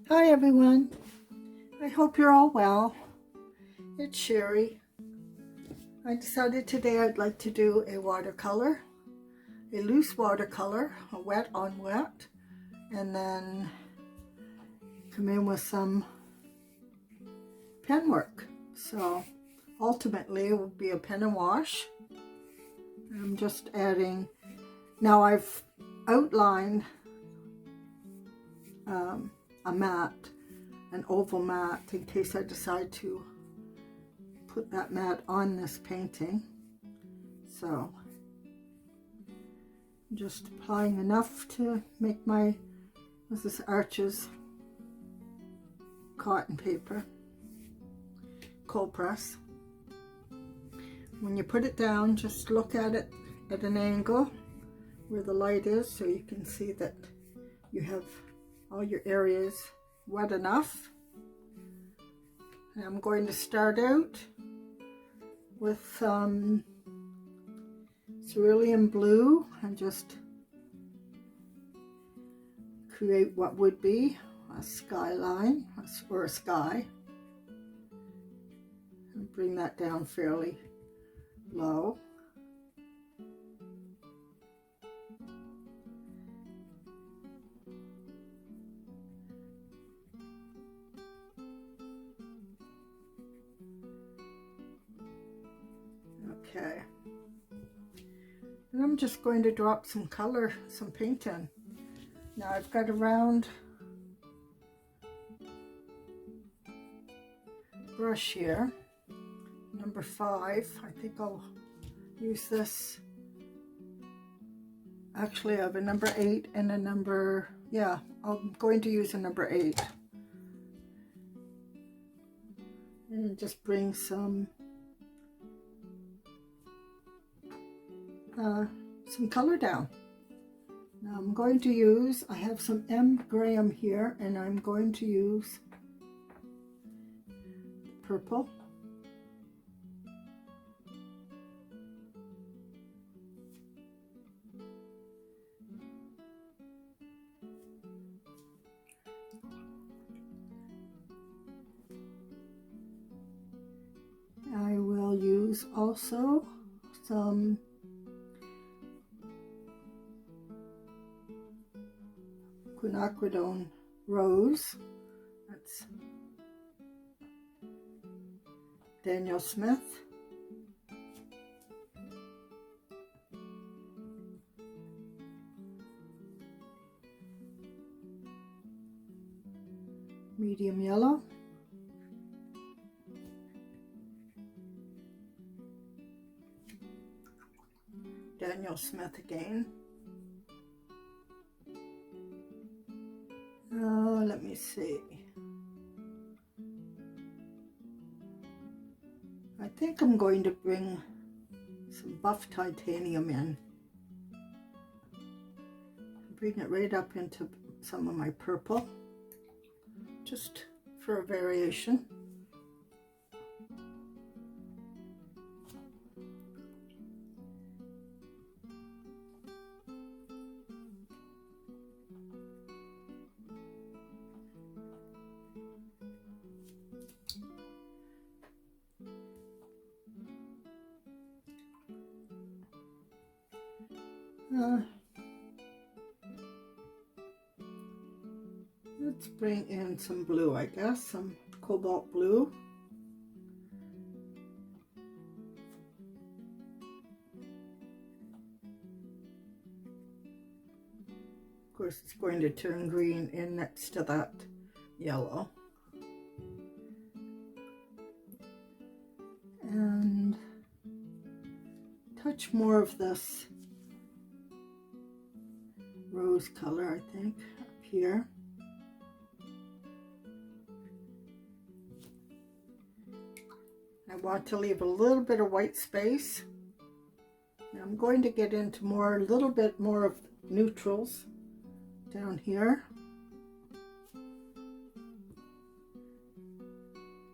Hi everyone, I hope you're all well. It's Sherry. I decided today I'd like to do a watercolor, a loose watercolor, a wet on wet, and then come in with some pen work. So ultimately it will be a pen and wash. I'm just adding, now I've outlined a mat, an oval mat, in case I decide to put that mat on this painting. So I'm just applying enough to make my, this is Arches cotton paper, cold press. When you put it down, just look at it at an angle where the light is so you can see that you have all your areas wet enough. And I'm going to start out with cerulean blue and just create what would be a skyline or a sky, and bring that down fairly low. Okay, and I'm just going to drop some color, some paint in. Now I've got a round brush here, number 5. I think I'll use this. Actually I have a number 8 and a number, yeah, I'm going to use a number 8. And just bring some color down. Now I'm going to use, I have some M. Graham here, and I'm going to use purple. I will use also some quinacridone rose. That's Daniel Smith. Medium yellow. Daniel Smith again. Let me see. I think I'm going to bring some buff titanium in. Bring it right up into some of my purple, just for a variation. Let's bring in some blue, I guess, some cobalt blue. Of course, it's going to turn green in next to that yellow. And touch more of this rose color, I think, up here. I want to leave a little bit of white space. And I'm going to get into a little bit more of neutrals down here.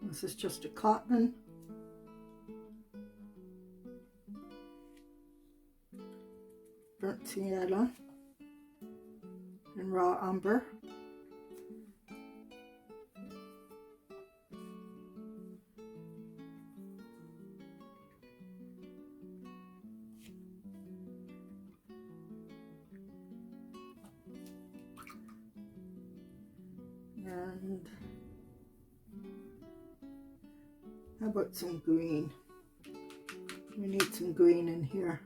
This is just a cotton. Burnt sienna and raw umber. And how about some green? We need some green in here.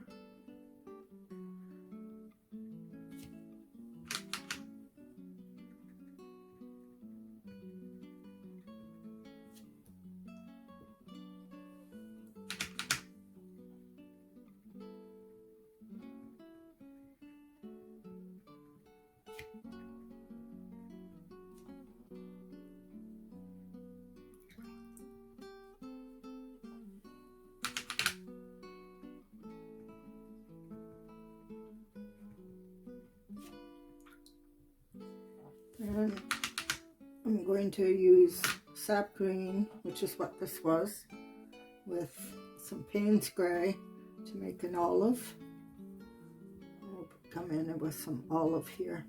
And I'm going to use sap green, which is what this was, with some Payne's gray to make an olive. I'll come in with some olive here.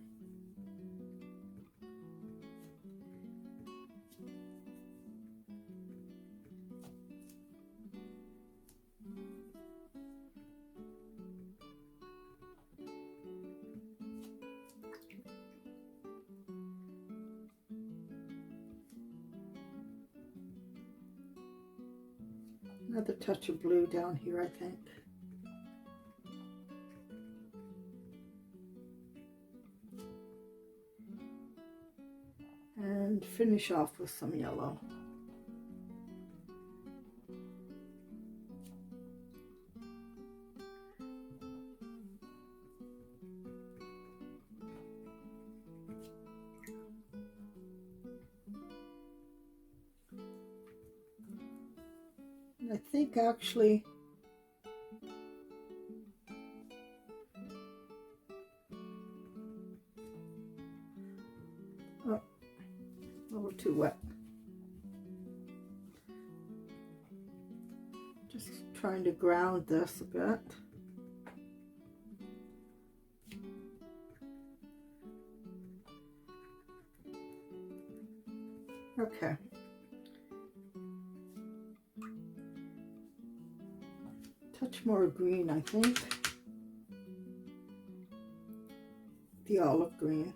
Another touch of blue down here, I think. And finish off with some yellow. I think actually a little too wet. Just trying to ground this a bit. Okay. Touch more green, I think. The olive green.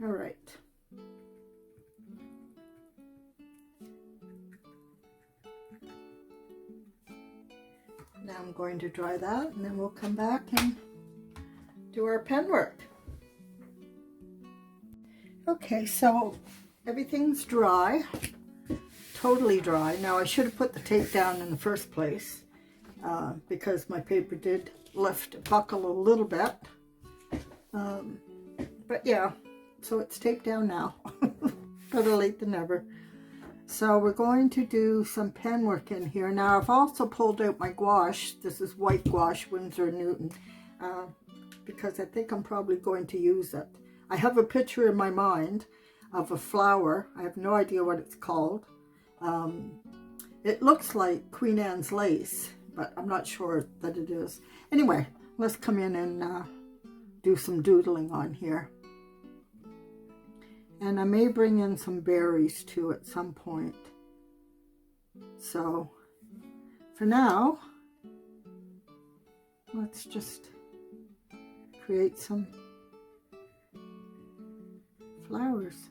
All right. Now I'm going to dry that, and then we'll come back and do our pen work. Okay, so everything's dry, totally dry. Now I should have put the tape down in the first place because my paper did buckle a little bit. But yeah, so it's taped down now. Better late than never. So we're going to do some pen work in here. Now I've also pulled out my gouache. This is white gouache, Winsor & Newton, because I think I'm probably going to use it. I have a picture in my mind of a flower. I have no idea what it's called. It looks like Queen Anne's lace, but I'm not sure that it is. Anyway, let's come in and do some doodling on here. And I may bring in some berries too at some point. So for now, let's just create some flowers.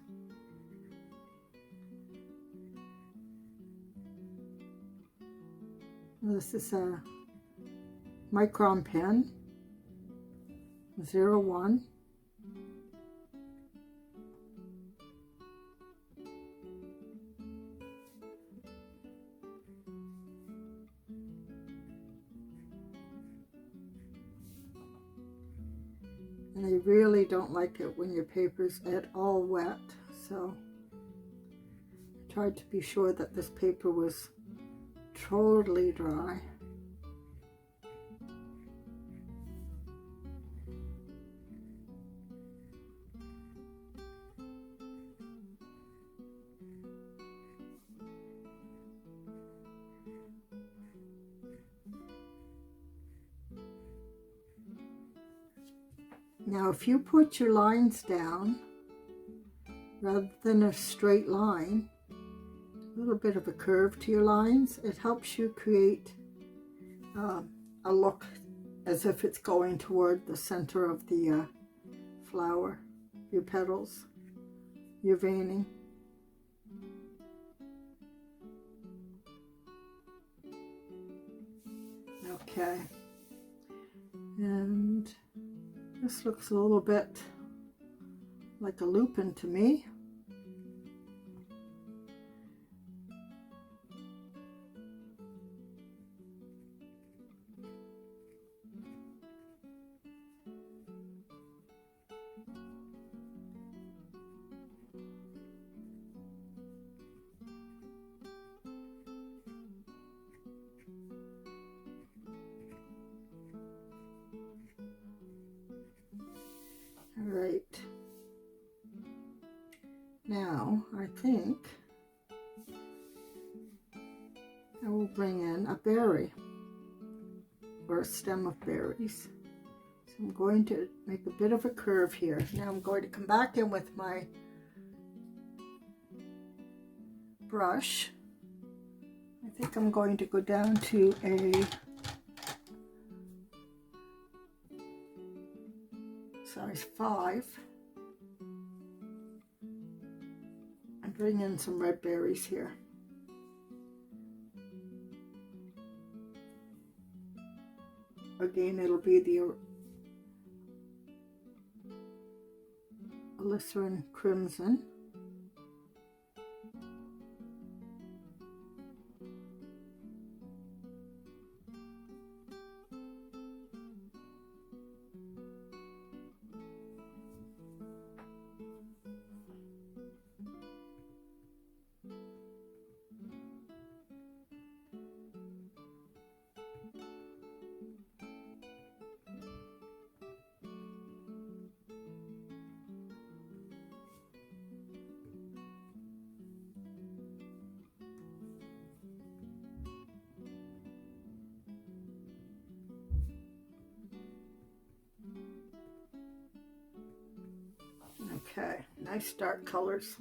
This is a micron pen, 01. And I really don't like it when your paper's at all wet, so I tried to be sure that this paper was totally dry. Now if you put your lines down, rather than a straight line, a little bit of a curve to your lines, it helps you create a look as if it's going toward the center of the flower, your petals, your veining. Okay, and this looks a little bit like a lupin to me. All right. Now, I think I will bring in a berry or a stem of berries. So I'm going to make a bit of a curve here. Now I'm going to come back in with my brush. I think I'm going to go down to a size 5. Bring in some red berries here. Again, it'll be the Glycerin Crimson. Okay, nice dark colors.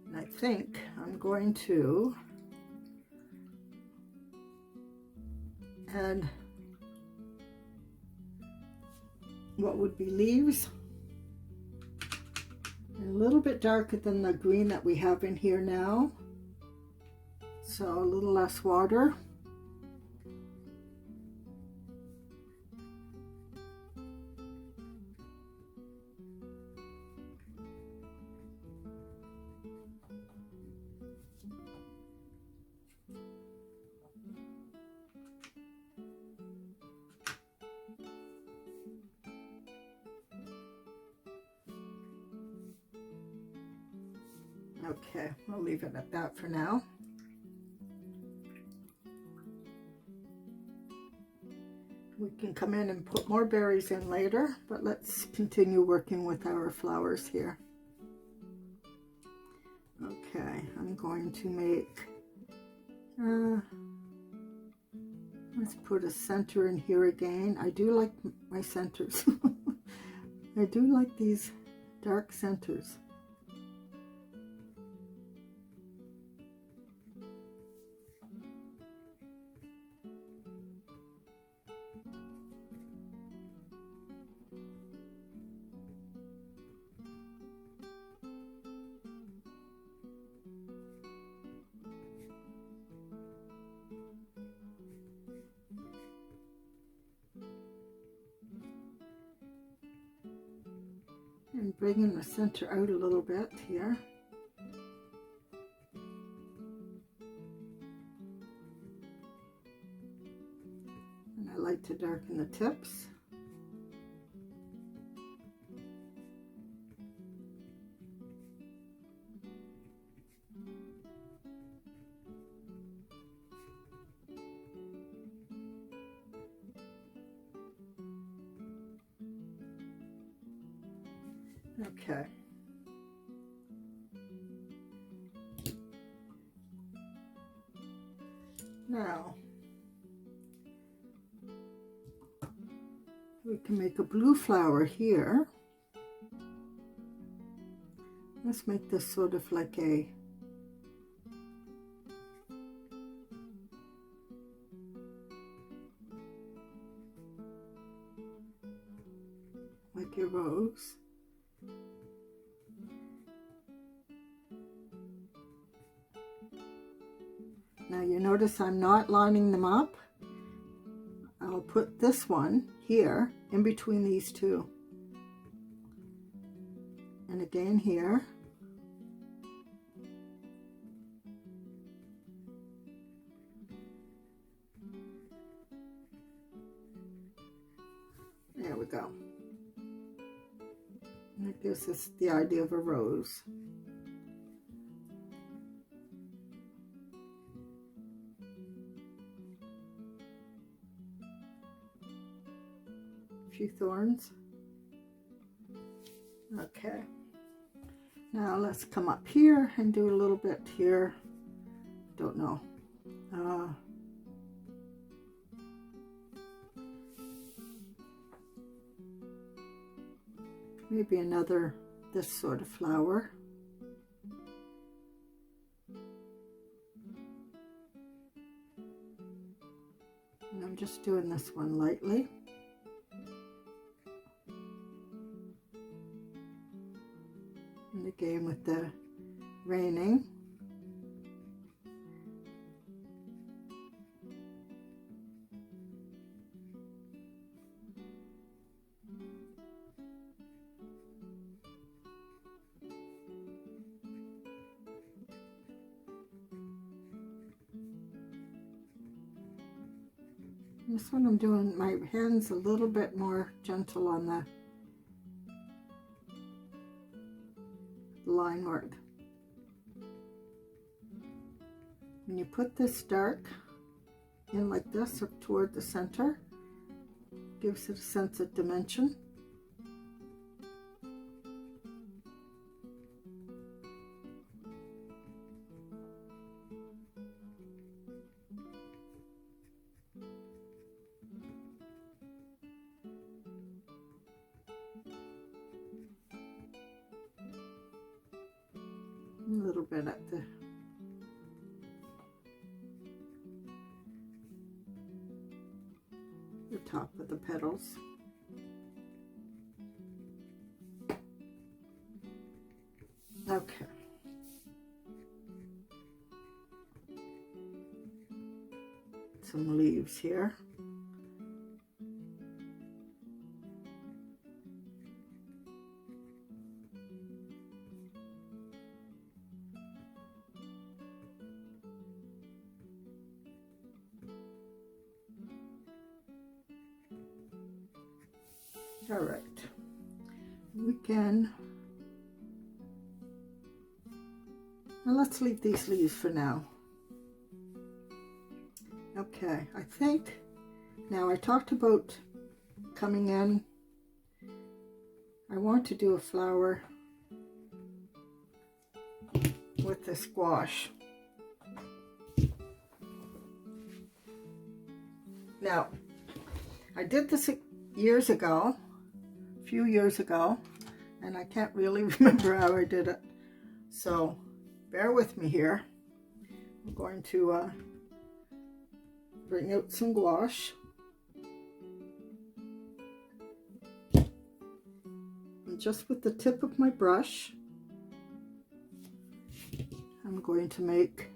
And I think I'm going to add what would be leaves, and a little bit darker than the green that we have in here now, so a little less water. Okay, I'll leave it at that for now. We can come in and put more berries in later, but let's continue working with our flowers here. Okay, I'm going to make, let's put a center in here again. I do like my centers. I do like these dark centers. And bringing the center out a little bit here. And I like to darken the tips. Okay. Now, We can make a blue flower here. Let's make this sort of like a rose. Now you notice I'm not lining them up. I'll put this one here in between these two. And again here. There we go. And it gives us the idea of a rose. A few thorns. Okay. Now let's come up here and do a little bit here. Don't know. Maybe another, this sort of flower. And I'm just doing this one lightly. And again with the raining. This one I'm doing my hands a little bit more gentle on the line work. When you put this dark in like this up toward the center, gives it a sense of dimension. A little bit at the top of the petals. Okay. Some leaves here. All right, we can, now let's leave these leaves for now. Okay, I think, now I talked about coming in, I want to do a flower with the squash. Now, I did this years ago, a few years ago, and I can't really remember how I did it. So bear with me here. I'm going to bring out some gouache. And just with the tip of my brush, I'm going to make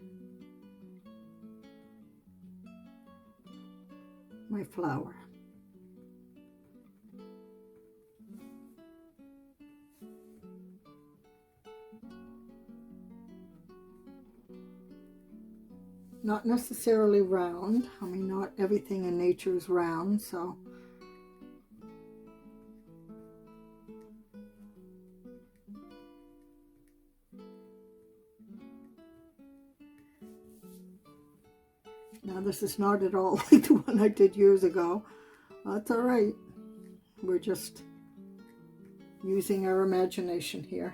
my flower. Not necessarily round. I mean, not everything in nature is round, so now this is not at all like the one I did years ago. That's all right. We're just using our imagination here.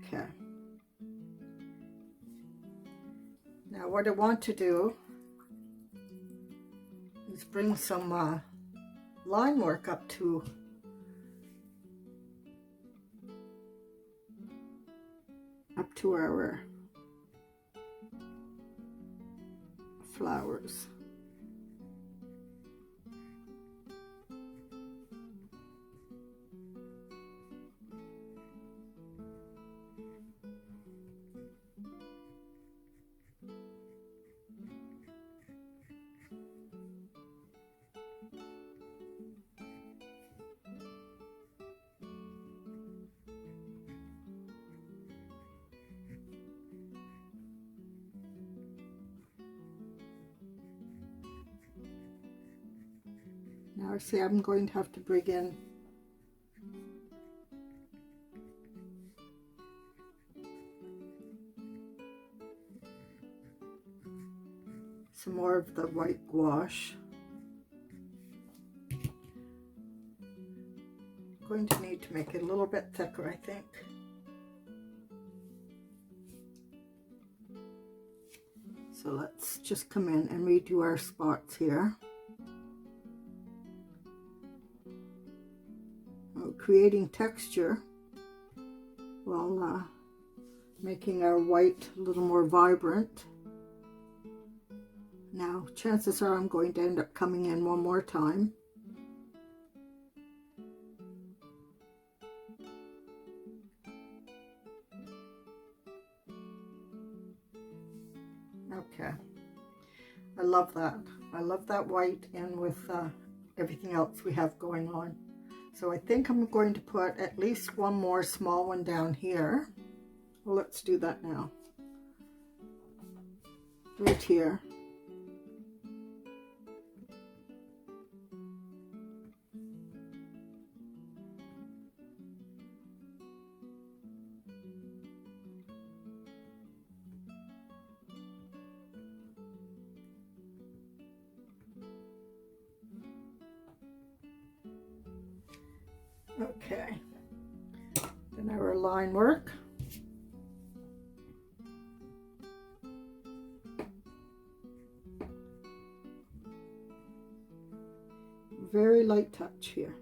Okay. Now what I want to do is bring some line work up to our flowers. Now see, I'm going to have to bring in some more of the white gouache. I'm going to need to make it a little bit thicker, I think. So let's just come in and redo our spots here. Creating texture while making our white a little more vibrant. Now, chances are I'm going to end up coming in one more time. Okay, I love that. I love that white in with everything else we have going on. So I think I'm going to put at least one more small one down here. Well, let's do that now. Right here. Okay, then our line work. Very light touch here.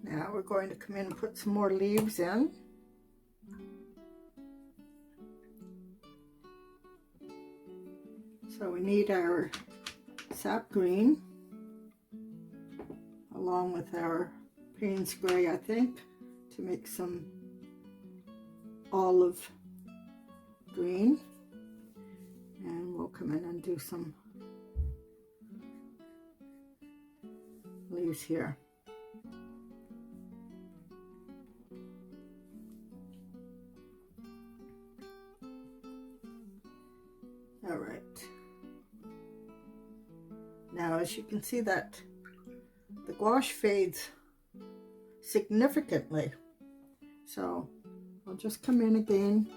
Now we're going to come in and put some more leaves in. So we need our sap green along with our Payne's gray, I think, to make some olive green. And we'll come in and do some leaves here. All right. Now, as you can see that the gouache fades significantly. So I'll just come in again.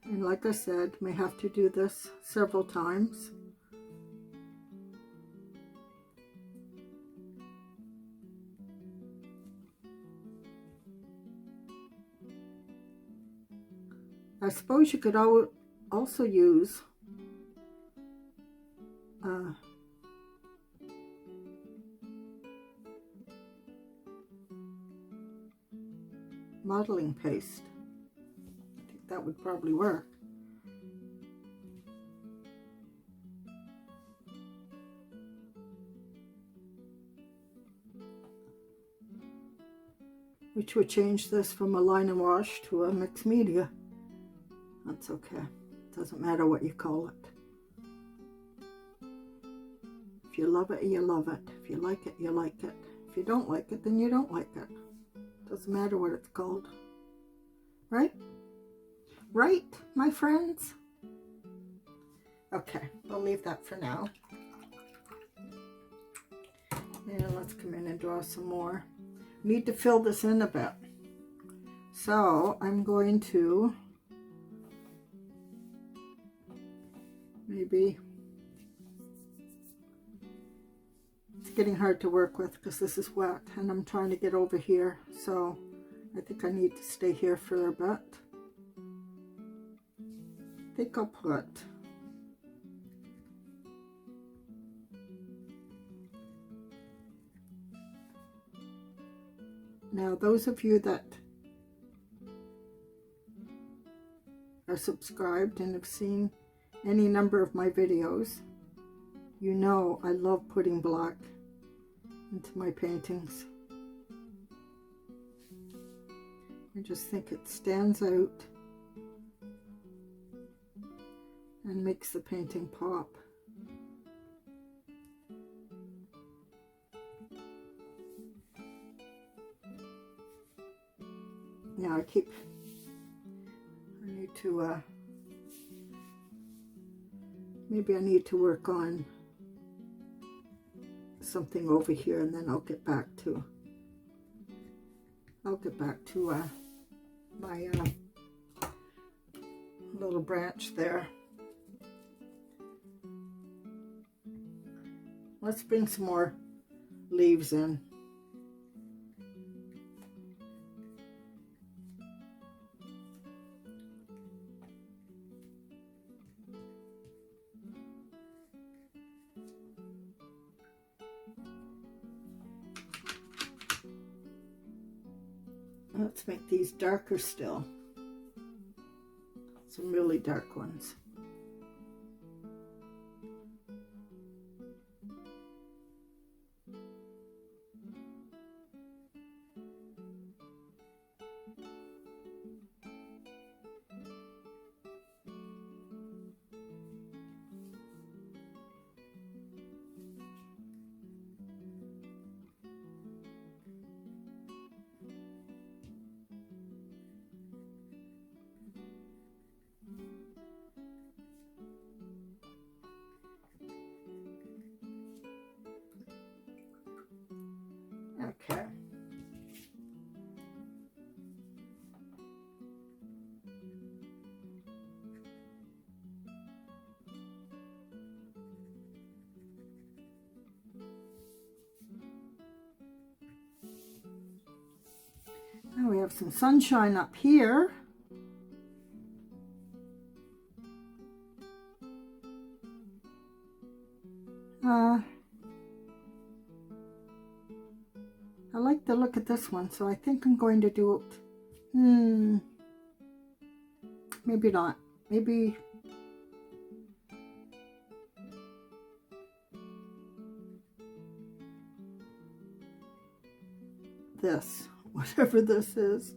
And like I said, may have to do this several times. I suppose you could also use modeling paste. I think that would probably work. Which would change this from a line and wash to a mixed media. That's okay. Doesn't matter what you call it. If you love it, you love it. If you like it, you like it. If you don't like it, then you don't like it. Doesn't matter what it's called. Right? Right, my friends? Okay, we'll leave that for now. Okay, let's come in and draw some more. Need to fill this in a bit. So I'm going to maybe, it's getting hard to work with because this is wet and I'm trying to get over here. So I think I need to stay here for a bit. I think I'll put now, those of you that are subscribed and have seen any number of my videos, you know I love putting black into my paintings. I just think it stands out and makes the painting pop. Now I need to, maybe I need to work on something over here, and then I'll get back to my little branch there. Let's bring some more leaves in. Let's make these darker still. Some really dark ones. Okay. Now we have some sunshine up here. I like the look at this one, so I think I'm going to do it. Maybe not. Maybe this, whatever this is.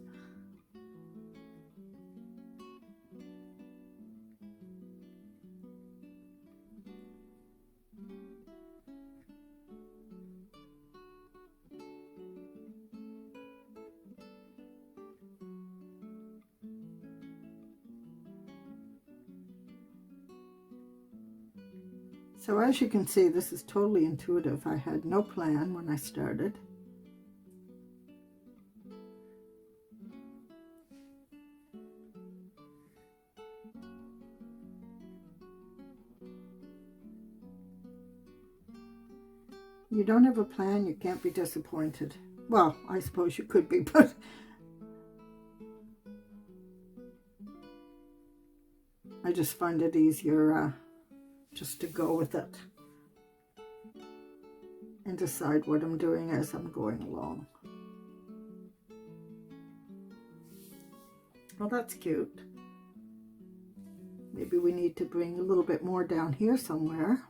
So as you can see, this is totally intuitive. I had no plan when I started. You don't have a plan, you can't be disappointed. Well, I suppose you could be, but I just find it easier just to go with it and decide what I'm doing as I'm going along. Well, that's cute. Maybe we need to bring a little bit more down here somewhere.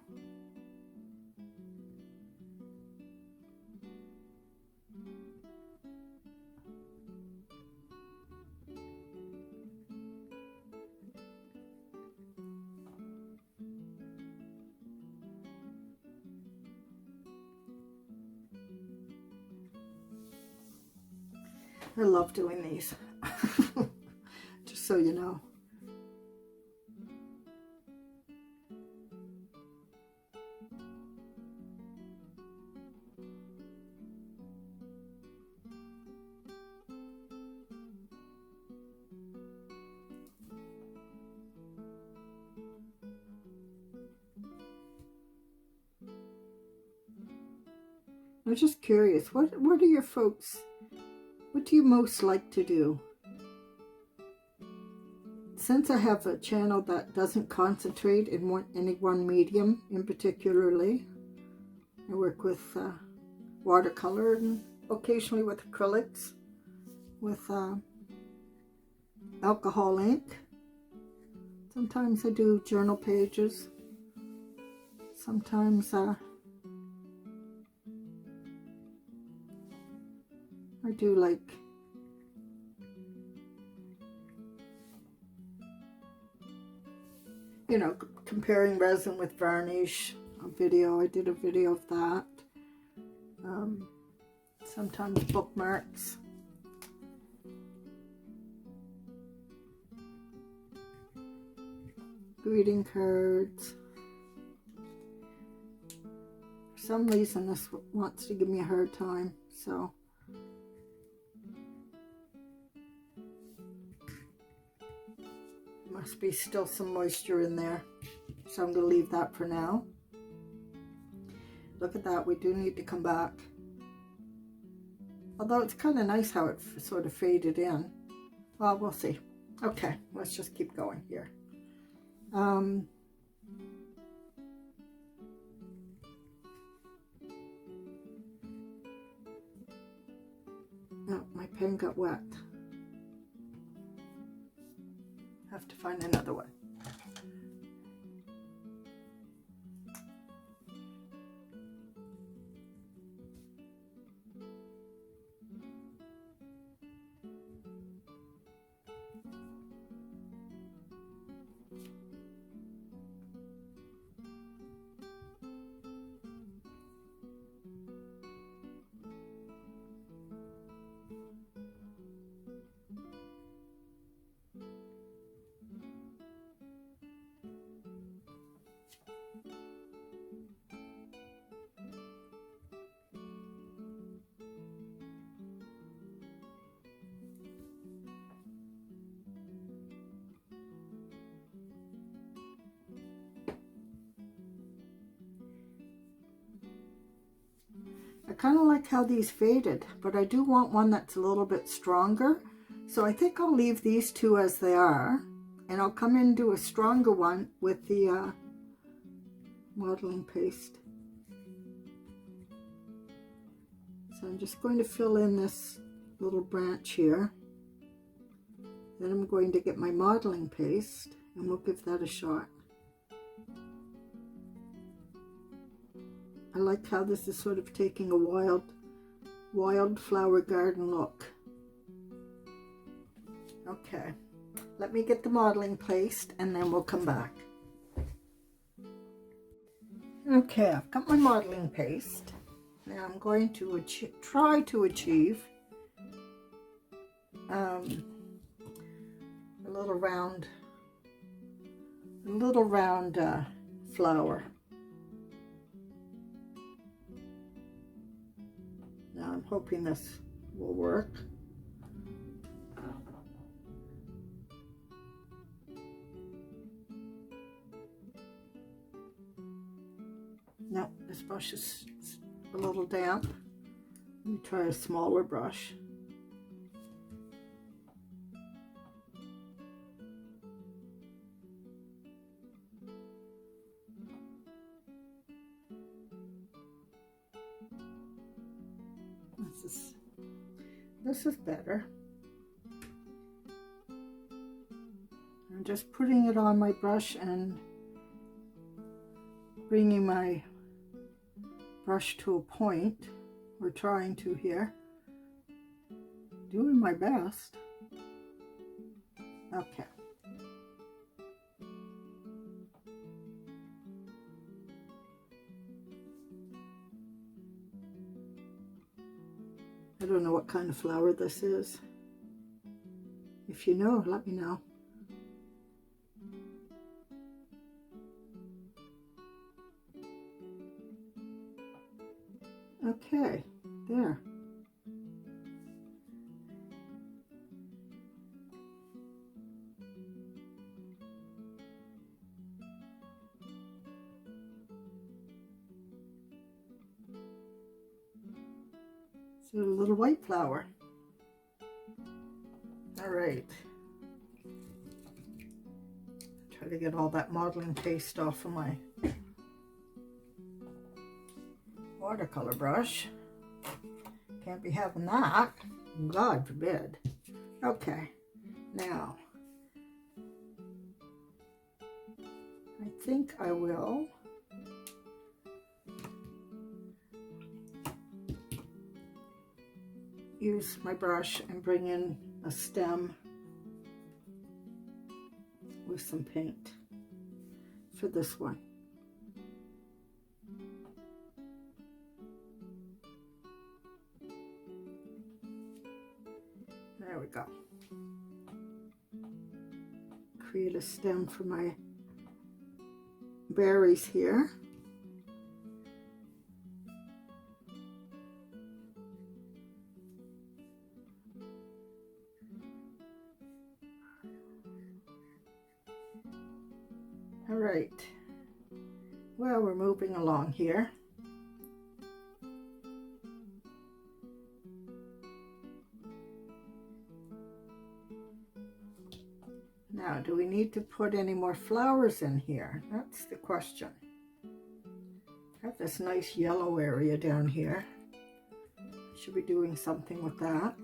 I love doing these, just so you know. I'm just curious, what are your folks, what do you most like to do? Since I have a channel that doesn't concentrate in any one medium in particularly, I work with watercolor and occasionally with acrylics, with alcohol ink. Sometimes I do journal pages. Sometimes I do like comparing resin with varnish. I did a video of that. Sometimes bookmarks. Greeting cards. For some reason this wants to give me a hard time, so must be still some moisture in there, so I'm going to leave that for now. Look at that, we do need to come back. Although it's kind of nice how it sort of faded in. Well, we'll see. Okay, let's just keep going here. Oh, my pen got wet. Have to find another one. I kind of like how these faded, but I do want one that's a little bit stronger. So I think I'll leave these two as they are, and I'll come in and do a stronger one with the modeling paste. So I'm just going to fill in this little branch here. Then I'm going to get my modeling paste, and we'll give that a shot. I like how this is sort of taking a wildflower garden look. Okay, let me get the modeling paste and then we'll come back. Okay, I've got my modeling paste. Now I'm going to try to achieve a little round flower. Now I'm hoping this will work. No, this brush is a little damp. Let me try a smaller brush. This is better. I'm just putting it on my brush and bringing my brush to a point. We're trying to here. Doing my best. Okay. I don't know what kind of flower this is. If you know, let me know. Okay, there. a little white flower. All right. Try to get all that modeling paste off of my watercolor brush. Can't be having that. God forbid. Okay, now I think I will use my brush and bring in a stem with some paint for this one. There we go. Create a stem for my berries here. All right. Well, we're moving along here. Now, do we need to put any more flowers in here? That's the question. I have this nice yellow area down here. Should be doing something with that.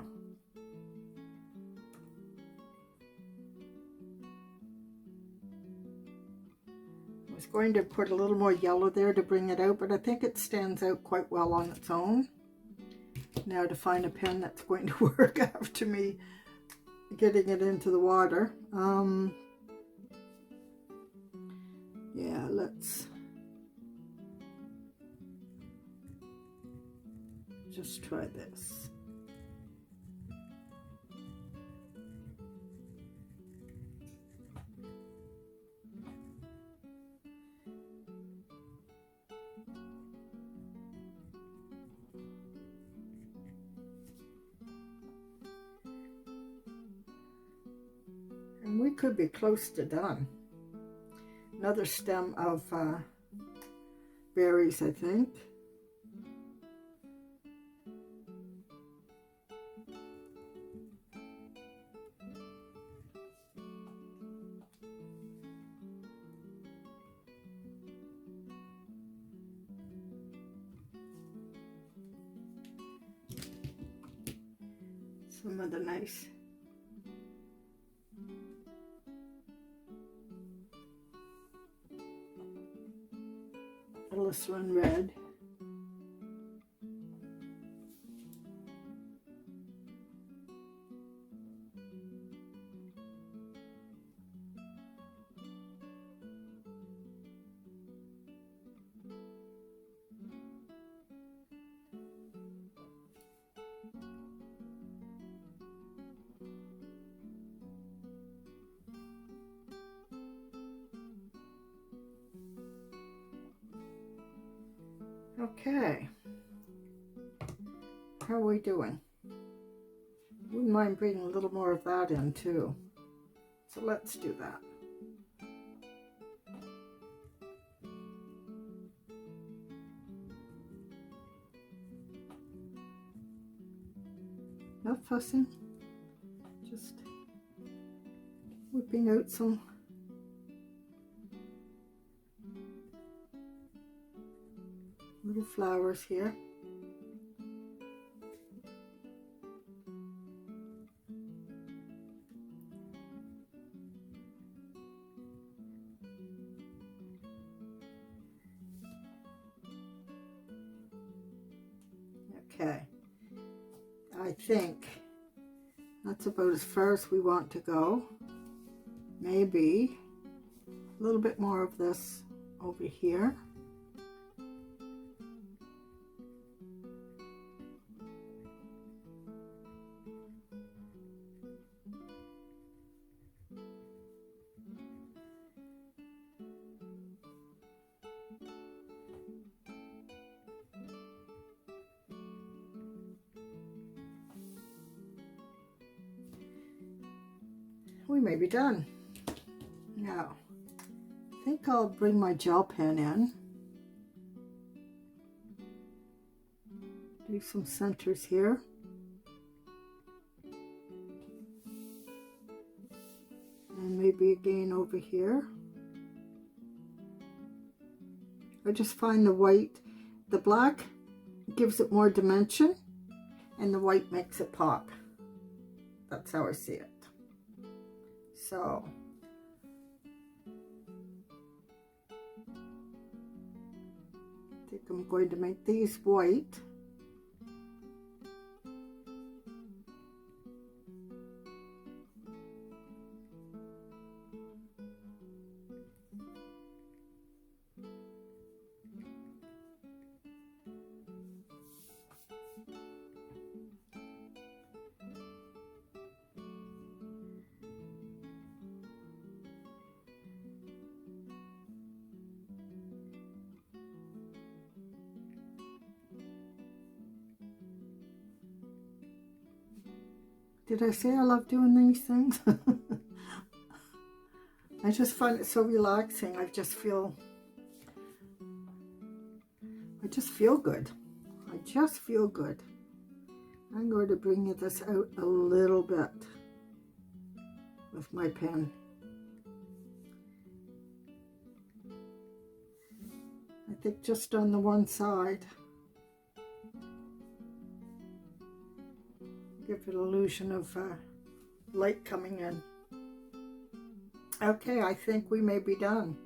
I was going to put a little more yellow there to bring it out, but I think it stands out quite well on its own. Now to find a pen that's going to work after me getting it into the water. Yeah, let's just try this. And we could be close to done. Another stem of berries, I think. Some of the nice glycerin red. Okay, how are we doing? Wouldn't mind bringing a little more of that in too. So let's do that. Not fussing, just whipping out some little flowers here. Okay, I think that's about as far as we want to go. Maybe a little bit more of this over here. We may be done. Now, I think I'll bring my gel pen in. Do some centers here. And maybe again over here. I just find the black gives it more dimension and the white makes it pop. That's how I see it. So I think I'm going to make these white. Did I say I love doing these things? I just find it so relaxing. I just feel good. I just feel good. I'm going to bring this out a little bit with my pen. I think just on the one side. Give it an illusion of light coming in. Okay, I think we may be done.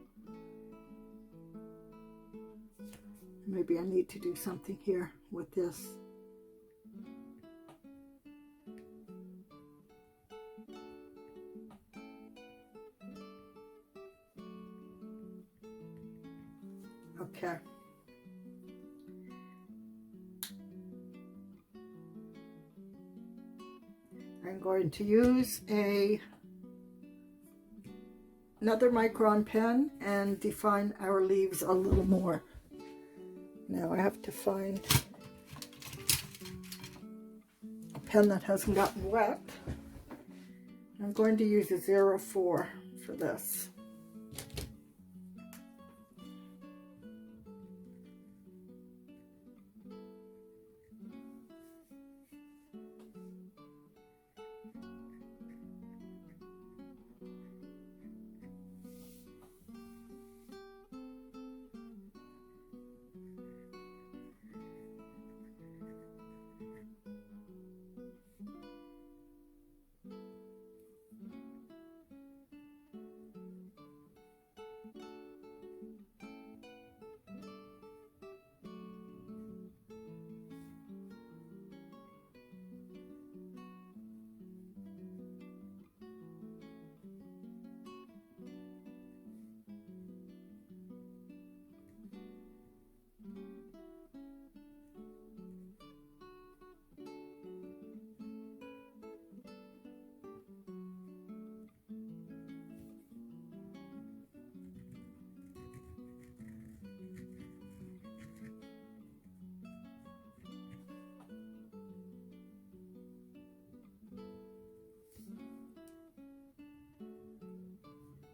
Maybe I need to do something here with this. Okay. I'm going to use another micron pen and define our leaves a little more. Now I have to find a pen that hasn't gotten wet. I'm going to use a 04 for this.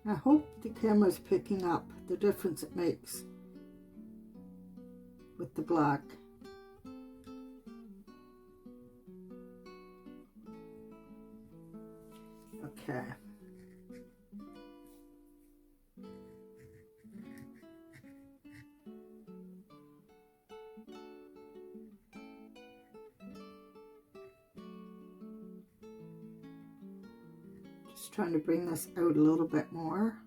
I hope the camera's picking up the difference it makes with the black. Okay. Just trying to bring this out a little bit more.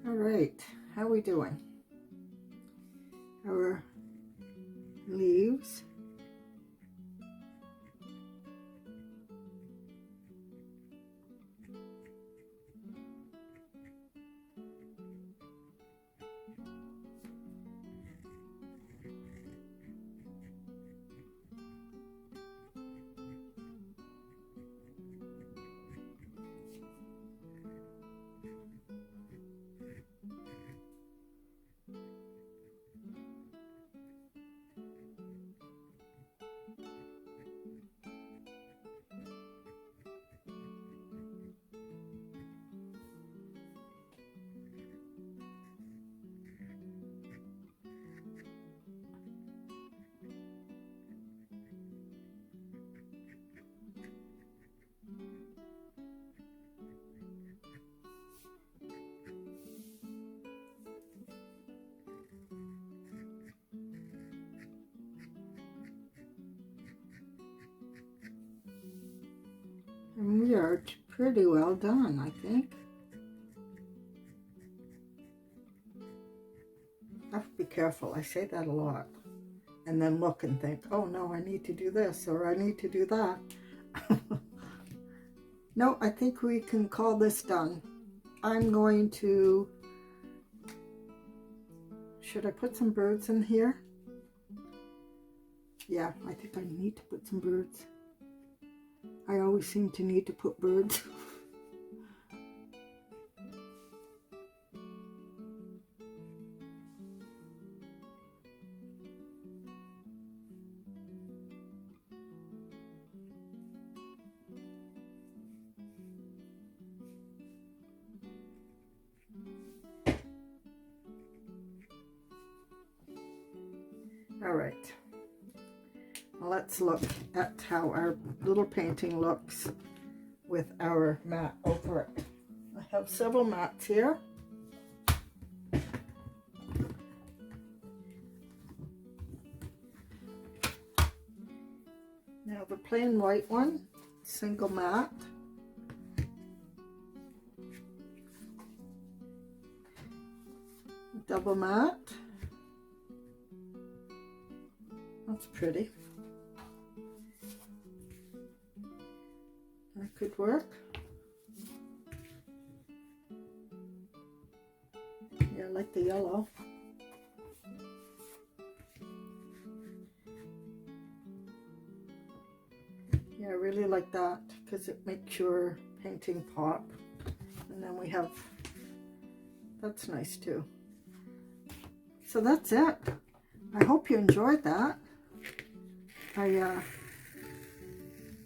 All right, how are we doing? Our leaves. are pretty well done, I think. I have to be careful. I say that a lot. And then look and think, oh no, I need to do this or I need to do that. No, I think we can call this done. I'm going to... Should I put some birds in here? Yeah, I think I need to put some birds. I always seem to need to put birds. All right, let's look at how our little painting looks with our mat over it. I have several mats here. Now the plain white one, single mat. Double mat. That's pretty. That could work. Yeah, I like the yellow. Yeah, I really like that because it makes your painting pop. And then we have, that's nice too. So that's it. I hope you enjoyed that. I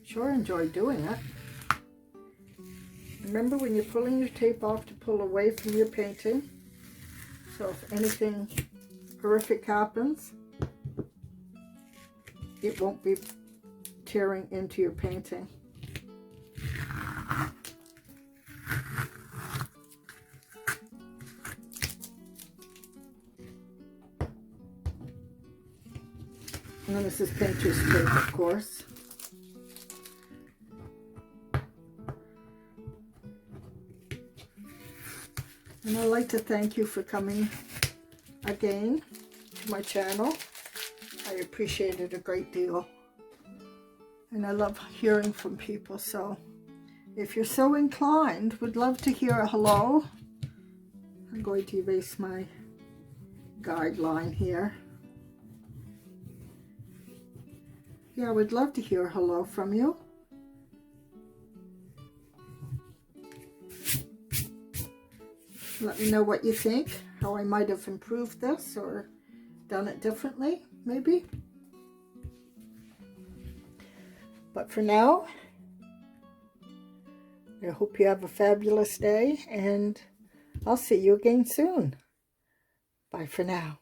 sure enjoyed doing it. Remember when you're pulling your tape off to pull away from your painting. So if anything horrific happens, it won't be tearing into your painting. And this is painter's tape, of course. And I'd like to thank you for coming again to my channel. I appreciate it a great deal. And I love hearing from people, so if you're so inclined, would love to hear a hello. I'm going to erase my guideline here. Yeah, I would love to hear a hello from you. Let me know what you think, how I might have improved this or done it differently, maybe. But for now, I hope you have a fabulous day, and I'll see you again soon. Bye for now.